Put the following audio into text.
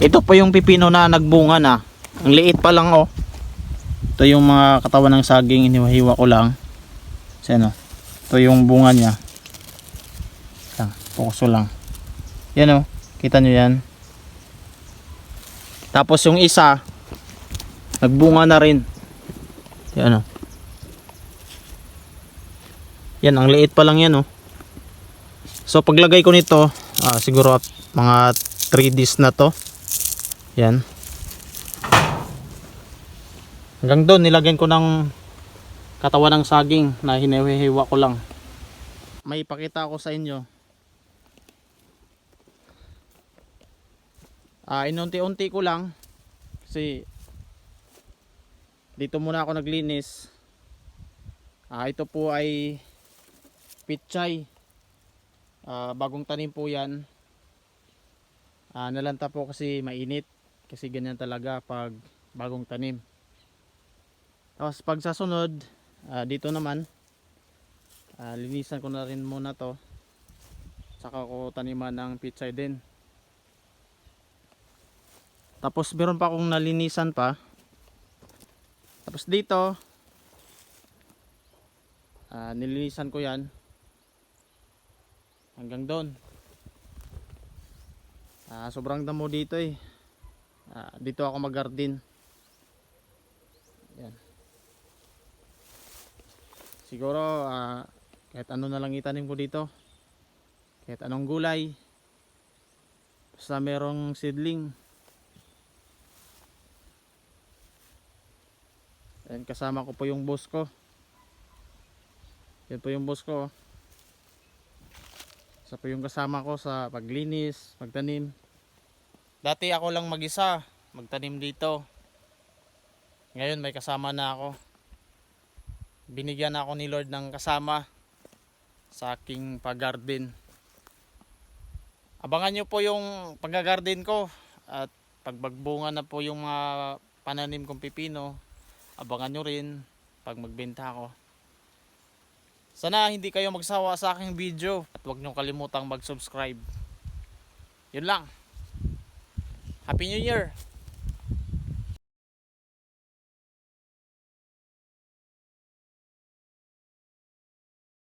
Ito po yung pipino na nagbunga na. Ang liit pa lang oh. Ito yung mga katawan ng saging, iniwahiwa ko lang. So, ano, ito yung bunga niya. Focus lang. Yan oh, kita nyo yan. Tapos yung isa, nagbunga na rin. Yan oh. Yan, ang liit pa lang yan oh. So paglagay ko nito, siguro mga 3 days na to. Yan. Hanggang doon nilagyan ko ng katawan ng saging na hinihiwa ko lang. May ipakita ako sa inyo. Inunti-unti ko lang kasi dito muna ako naglinis. Ito po ay pichay. Bagong tanim po yan. Nalanta po kasi mainit. Kasi ganyan talaga pag bagong tanim. Tapos pag sa sunod, dito naman, linisan ko na rin muna to. Saka ko taniman ng pichay din. Tapos meron pa akong nalinisan pa. Tapos dito, nilinisan ko yan. Hanggang doon. Sobrang damo dito eh. Dito ako mag-garden. Yan. Siguro kahit ano na lang itanim ko dito. Kahit anong gulay. Basta merong seedling. Yan, kasama ko po yung boss ko. Yan po yung boss ko. Isa po yung kasama ko sa paglinis, magtanim. Dati ako lang mag-isa magtanim dito. Ngayon may kasama na ako. Binigyan ako ni Lord ng kasama sa aking pag-garden. Abangan nyo po yung pag-garden ko. At pagbagbunga na po yung mga pananim kong pipino, abangan nyo rin pag magbenta ako. Sana hindi kayo magsawa sa aking video. At huwag nyo kalimutang mag-subscribe. Yun lang. Happy New Year!